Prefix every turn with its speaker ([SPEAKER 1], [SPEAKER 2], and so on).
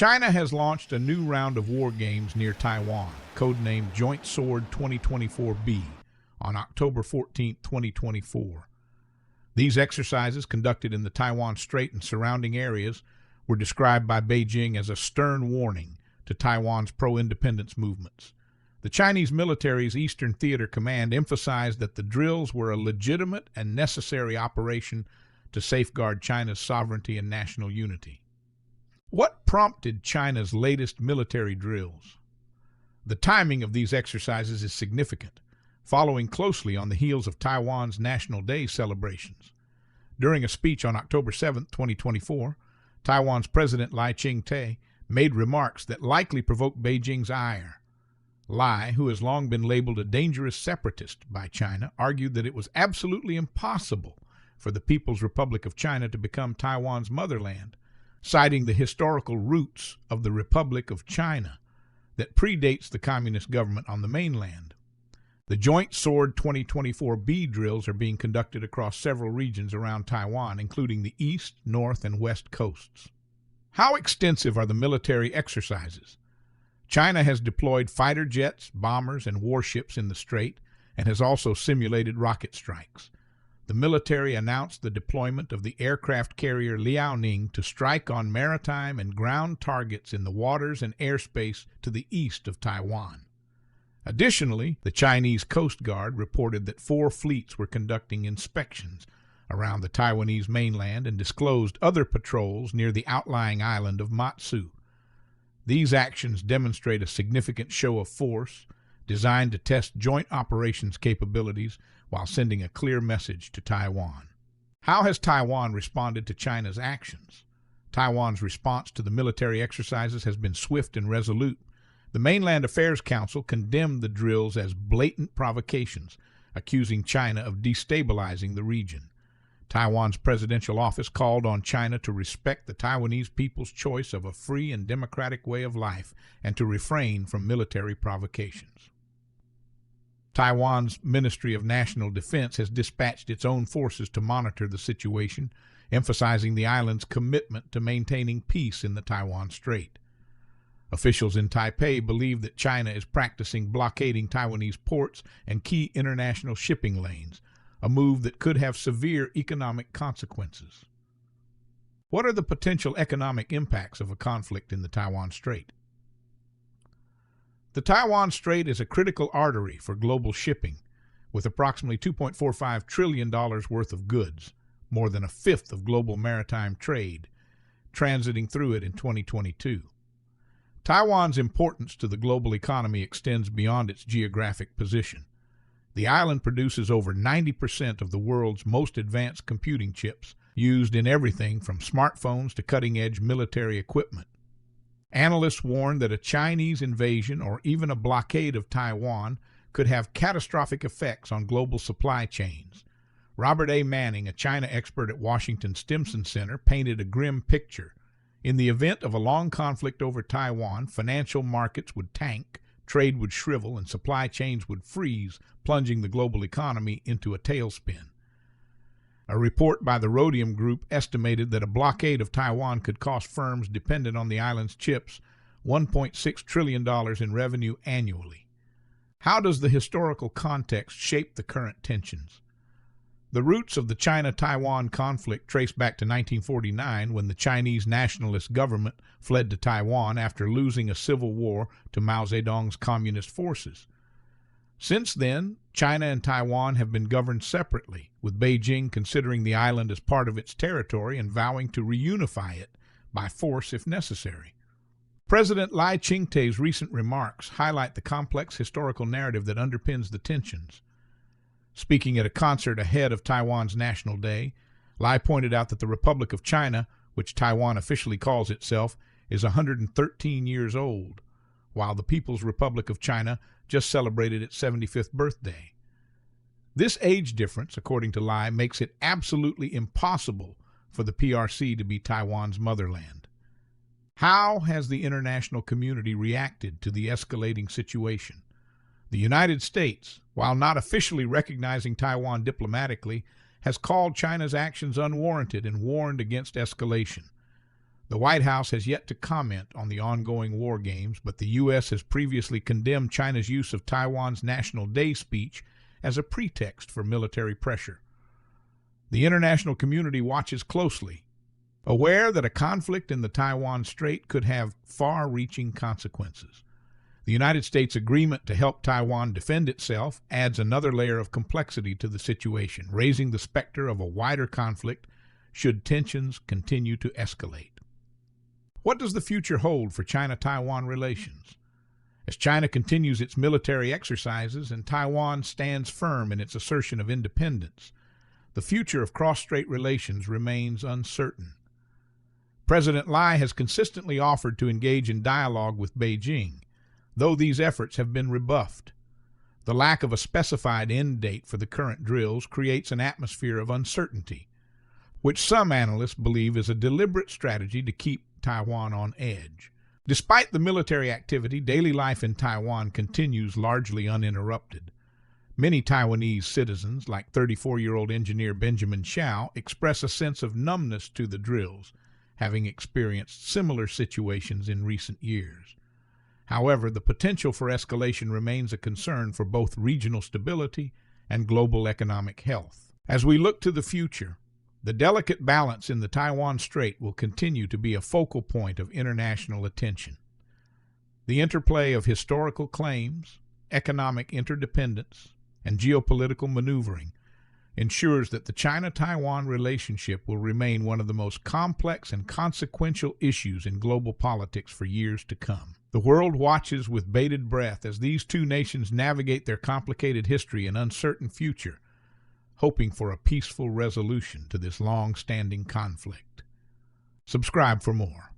[SPEAKER 1] China has launched a new round of war games near Taiwan, codenamed Joint Sword 2024B, on October 14, 2024. These exercises, conducted in the Taiwan Strait and surrounding areas, were described by Beijing as a stern warning to Taiwan's pro-independence movements. The Chinese military's Eastern Theater Command emphasized that the drills were a legitimate and necessary operation to safeguard China's sovereignty and national unity. What prompted China's latest military drills? The timing of these exercises is significant, following closely on the heels of Taiwan's National Day celebrations. During a speech on October 7, 2024, Taiwan's President Ching-te made remarks that likely provoked Beijing's ire. Lai, who has long been labeled a dangerous separatist by China, argued that it was absolutely impossible for the People's Republic of China to become Taiwan's motherland, citing the historical roots of the Republic of China that predates the communist government on the mainland. The Joint Sword 2024B drills are being conducted across several regions around Taiwan, including the east, north, and west coasts. How extensive are the military exercises? China has deployed fighter jets, bombers, and warships in the strait and has also simulated rocket strikes. The military announced the deployment of the aircraft carrier Liaoning to strike on maritime and ground targets in the waters and airspace to the east of Taiwan. Additionally, the Chinese Coast Guard reported that 4 fleets were conducting inspections around the Taiwanese mainland and disclosed other patrols near the outlying island of Matsu. These actions demonstrate a significant show of force designed to test joint operations capabilities while sending a clear message to Taiwan. How has Taiwan responded to China's actions? Taiwan's response to the military exercises has been swift and resolute. The Mainland Affairs Council condemned the drills as blatant provocations, accusing China of destabilizing the region. Taiwan's presidential office called on China to respect the Taiwanese people's choice of a free and democratic way of life and to refrain from military provocations. Taiwan's Ministry of National Defense has dispatched its own forces to monitor the situation, emphasizing the island's commitment to maintaining peace in the Taiwan Strait. Officials in Taipei believe that China is practicing blockading Taiwanese ports and key international shipping lanes, a move that could have severe economic consequences. What are the potential economic impacts of a conflict in the Taiwan Strait? The Taiwan Strait is a critical artery for global shipping, with approximately $2.45 trillion worth of goods, more than a fifth of global maritime trade, transiting through it in 2022. Taiwan's importance to the global economy extends beyond its geographic position. The island produces over 90% of the world's most advanced computing chips, used in everything from smartphones to cutting-edge military equipment. Analysts warn that a Chinese invasion or even a blockade of Taiwan could have catastrophic effects on global supply chains. Robert A. Manning, a China expert at Washington's Stimson Center, painted a grim picture. In the event of a long conflict over Taiwan, financial markets would tank, trade would shrivel, and supply chains would freeze, plunging the global economy into a tailspin. A report by the Rhodium Group estimated that a blockade of Taiwan could cost firms dependent on the island's chips $1.6 trillion in revenue annually. How does the historical context shape the current tensions? The roots of the China-Taiwan conflict trace back to 1949, when the Chinese nationalist government fled to Taiwan after losing a civil war to Mao Zedong's communist forces. Since then, China and Taiwan have been governed separately, with Beijing considering the island as part of its territory and vowing to reunify it by force if necessary. President Ching-te's recent remarks highlight the complex historical narrative that underpins the tensions. Speaking at a concert ahead of Taiwan's National Day, Lai pointed out that the Republic of China, which Taiwan officially calls itself, is 113 years old, while the People's Republic of China just celebrated its 75th birthday. This age difference, according to Lai, makes it absolutely impossible for the PRC to be Taiwan's motherland. How has the international community reacted to the escalating situation? The United States, while not officially recognizing Taiwan diplomatically, has called China's actions unwarranted and warned against escalation. The White House has yet to comment on the ongoing war games, but the U.S. has previously condemned China's use of Taiwan's National Day speech as a pretext for military pressure. The international community watches closely, aware that a conflict in the Taiwan Strait could have far-reaching consequences. The United States' agreement to help Taiwan defend itself adds another layer of complexity to the situation, raising the specter of a wider conflict should tensions continue to escalate. What does the future hold for China-Taiwan relations? As China continues its military exercises and Taiwan stands firm in its assertion of independence, the future of cross-strait relations remains uncertain. President Lai has consistently offered to engage in dialogue with Beijing, though these efforts have been rebuffed. The lack of a specified end date for the current drills creates an atmosphere of uncertainty, which some analysts believe is a deliberate strategy to keep Taiwan on edge. Despite the military activity, daily life in Taiwan continues largely uninterrupted. Many Taiwanese citizens, like 34-year-old engineer Benjamin Xiao, express a sense of numbness to the drills, having experienced similar situations in recent years. However, the potential for escalation remains a concern for both regional stability and global economic health. As we look to the future, the delicate balance in the Taiwan Strait will continue to be a focal point of international attention. The interplay of historical claims, economic interdependence, and geopolitical maneuvering ensures that the China-Taiwan relationship will remain one of the most complex and consequential issues in global politics for years to come. The world watches with bated breath as these two nations navigate their complicated history and uncertain future, hoping for a peaceful resolution to this long-standing conflict. Subscribe for more.